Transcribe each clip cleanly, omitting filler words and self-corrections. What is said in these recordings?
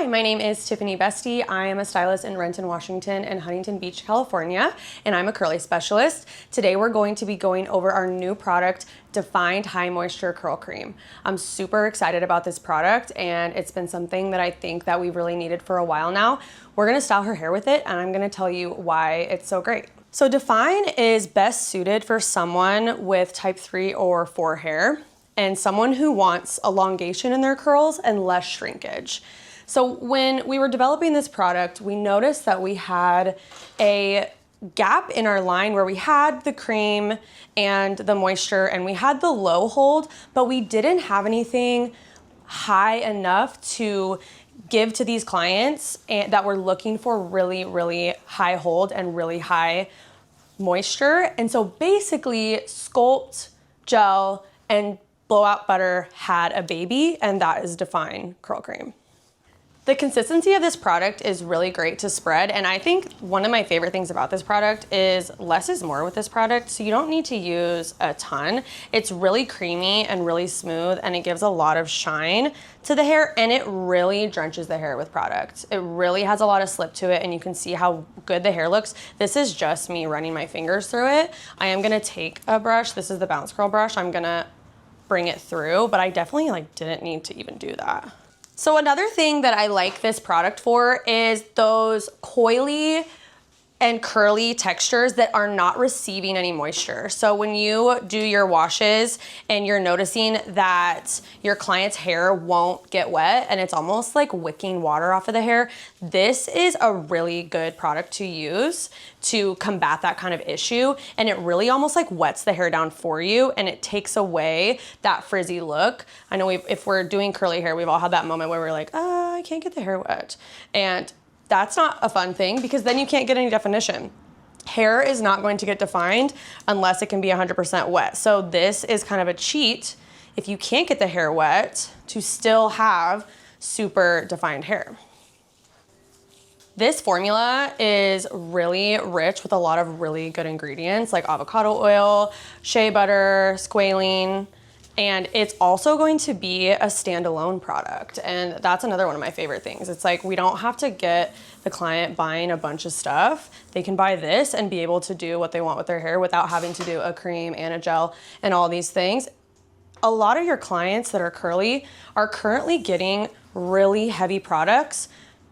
Hi, my name is Tiffany Bestie. I am a stylist in Renton, Washington and Huntington Beach, California, and I'm a curly specialist. Today we're going to be going over our new product, Defined High Moisture Curl Cream. I'm super excited about this product, and it's been something that I think that we've really needed for a while now. We're gonna style her hair with it, and I'm gonna tell you why it's so great. So Define is best suited for someone with type 3 or 4 hair and someone who wants elongation in their curls and less shrinkage. So when we were developing this product, we noticed that we had a gap in our line where we had the cream and the moisture and we had the low hold, but we didn't have anything high enough to give to these clients that were looking for really, really high hold and really high moisture. And so basically Sculpt, Gel, and Blowout Butter had a baby, and that is Define Curl Cream. The consistency of this product is really great to spread, and I think one of my favorite things about this product is less is more with this product, so you don't need to use a ton. It's really creamy and really smooth, and it gives a lot of shine to the hair, and it really drenches the hair with product. It really has a lot of slip to it, and you can see how good the hair looks. This is just me running my fingers through it. I am gonna take a brush. This is the Bounce Curl brush. I'm gonna bring it through, but I definitely didn't need to even do that. So another thing that I like this product for is those coily and curly textures that are not receiving any moisture. So when you do your washes and you're noticing that your client's hair won't get wet and it's almost like wicking water off of the hair, this is a really good product to use to combat that kind of issue. And it really almost like wets the hair down for you, and it takes away that frizzy look. I know if we're doing curly hair, we've all had that moment where we're like, I can't get the hair wet. And that's not a fun thing because then you can't get any definition. Hair is not going to get defined unless it can be 100% wet. So this is kind of a cheat if you can't get the hair wet to still have super defined hair. This formula is really rich with a lot of really good ingredients like avocado oil, shea butter, squalene, and it's also going to be a standalone product. And that's another one of my favorite things. It's like we don't have to get the client buying a bunch of stuff. They can buy this and be able to do what they want with their hair without having to do a cream and a gel and all these things. A lot of your clients that are curly are currently getting really heavy products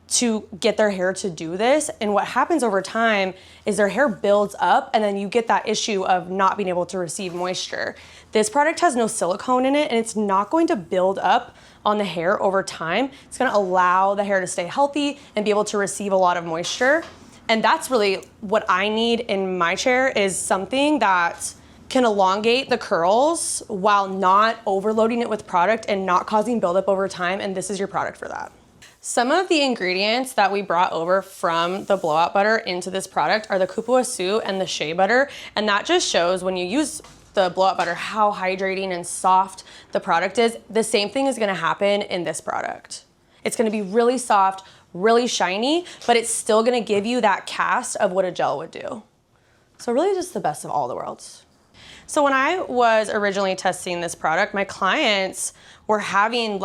to get their hair to do this. And what happens over time is their hair builds up and then you get that issue of not being able to receive moisture. This product has no silicone in it and it's not going to build up on the hair over time. It's gonna allow the hair to stay healthy and be able to receive a lot of moisture. And that's really what I need in my chair, is something that can elongate the curls while not overloading it with product and not causing buildup over time. And this is your product for that. Some of the ingredients that we brought over from the Blowout Butter into this product are the cupuaçu and the shea butter, and that just shows when you use the Blowout Butter how hydrating and soft the product is. The same thing is gonna happen in this product. It's gonna be really soft, really shiny, but it's still gonna give you that cast of what a gel would do. So really just the best of all the worlds. So when I was originally testing this product, my clients were having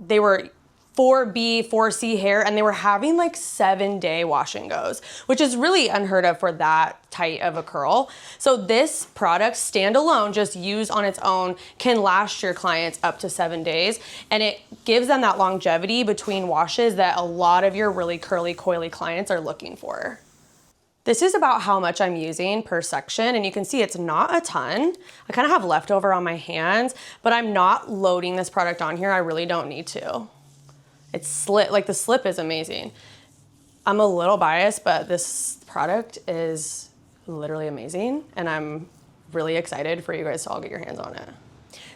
they were 4B, 4C hair, and they were having 7-day wash and goes, which is really unheard of for that tight of a curl. So this product standalone, just used on its own, can last your clients up to 7 days, and it gives them that longevity between washes that a lot of your really curly, coily clients are looking for. This is about how much I'm using per section, and you can see it's not a ton. I kind of have leftover on my hands, but I'm not loading this product on here. I really don't need to. It's slit, the slip is amazing. I'm a little biased, but this product is literally amazing, and I'm really excited for you guys to all get your hands on it.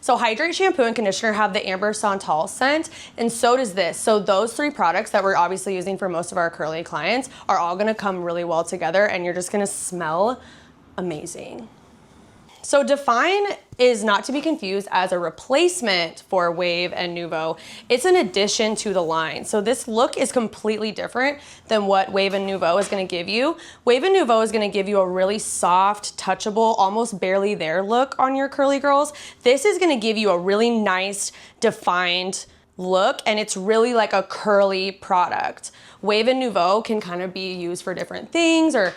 So Hydrate shampoo and conditioner have the Amber Santal scent, and so does this. So those three products that we're obviously using for most of our curly clients are all gonna come really well together, and you're just gonna smell amazing. So Define is not to be confused as a replacement for Wave and Nuvo. It's an addition to the line. So this look is completely different than what Wave and Nuvo is gonna give you. Wave and Nuvo is gonna give you a really soft, touchable, almost barely there look on your curly girls. This is gonna give you a really nice, defined look, and it's really like a curly product. Wave and Nouveau can kind of be used for different things, or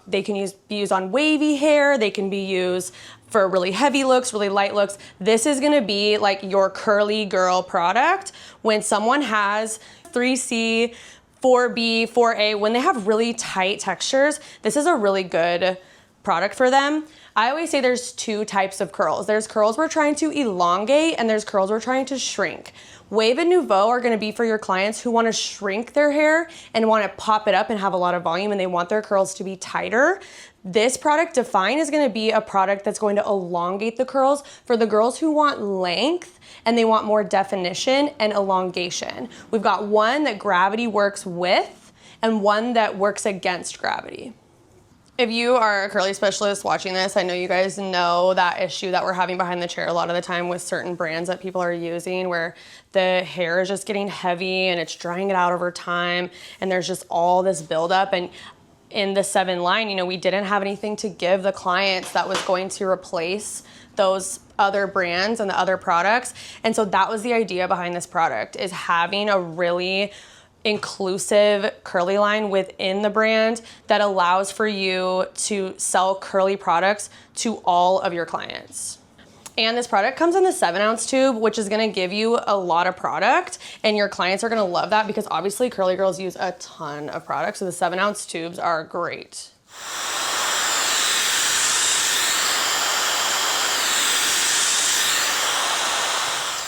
they can be used on wavy hair, they can be used for really heavy looks, really light looks. This is gonna be like your curly girl product. When someone has 3C, 4B, 4A, when they have really tight textures, this is a really good product for them. I always say there's two types of curls. There's curls we're trying to elongate, and there's curls we're trying to shrink. Wave and Nouveau are gonna be for your clients who wanna shrink their hair and wanna pop it up and have a lot of volume, and they want their curls to be tighter. This product, Define, is gonna be a product that's going to elongate the curls for the girls who want length and they want more definition and elongation. We've got one that gravity works with and one that works against gravity. If you are a curly specialist watching this, I know you guys know that issue that we're having behind the chair a lot of the time with certain brands that people are using, where the hair is just getting heavy and it's drying it out over time, and there's just all this buildup. And in the 7 line, you know, we didn't have anything to give the clients that was going to replace those other brands and the other products. And so that was the idea behind this product, is having a really inclusive curly line within the brand that allows for you to sell curly products to all of your clients. And this product comes in the 7-ounce tube, which is gonna give you a lot of product, and your clients are gonna love that because obviously curly girls use a ton of product, so the 7-ounce tubes are great.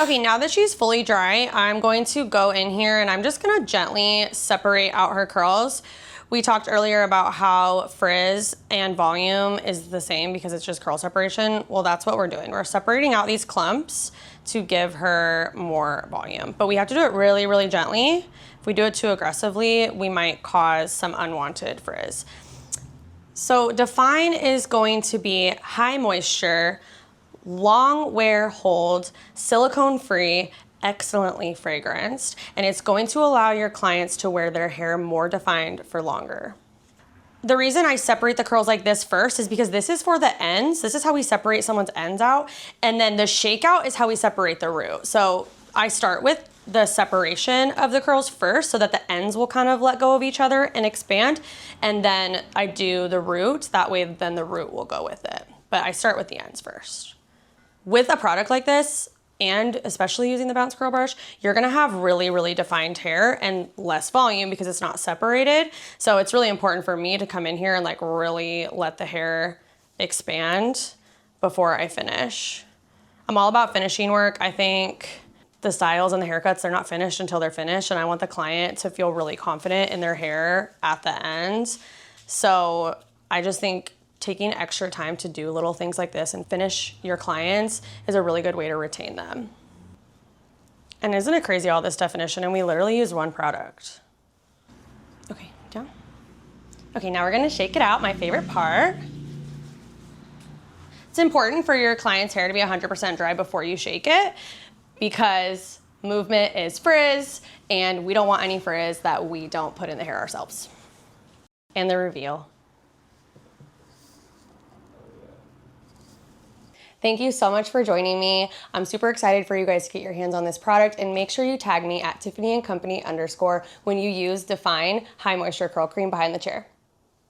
Okay, now that she's fully dry, I'm going to go in here and I'm just gonna gently separate out her curls. We talked earlier about how frizz and volume is the same because it's just curl separation. Well, that's what we're doing. We're separating out these clumps to give her more volume, but we have to do it really, really gently. If we do it too aggressively, we might cause some unwanted frizz. So Define is going to be high moisture, long wear hold, silicone-free, excellently fragranced, and it's going to allow your clients to wear their hair more defined for longer. The reason I separate the curls like this first is because this is for the ends. This is how we separate someone's ends out, and then the shakeout is how we separate the root. So I start with the separation of the curls first so that the ends will kind of let go of each other and expand, and then I do the root. That way then the root will go with it. But I start with the ends first. With a product like this, and especially using the bounce curl brush, you're gonna have really, really defined hair and less volume because it's not separated. So it's really important for me to come in here and like really let the hair expand before I finish. I'm all about finishing work. I think the styles and the haircuts, they're not finished until they're finished, and I want the client to feel really confident in their hair at the end. So I just think taking extra time to do little things like this and finish your clients is a really good way to retain them. And isn't it crazy, all this definition, and we literally use one product. Okay, down. Okay, now we're gonna shake it out, my favorite part. It's important for your client's hair to be 100% dry before you shake it because movement is frizz, and we don't want any frizz that we don't put in the hair ourselves. And the reveal. Thank you so much for joining me. I'm super excited for you guys to get your hands on this product, and make sure you tag me at Tiffani & Company _ when you use Define High Moisture Curl Cream behind the chair.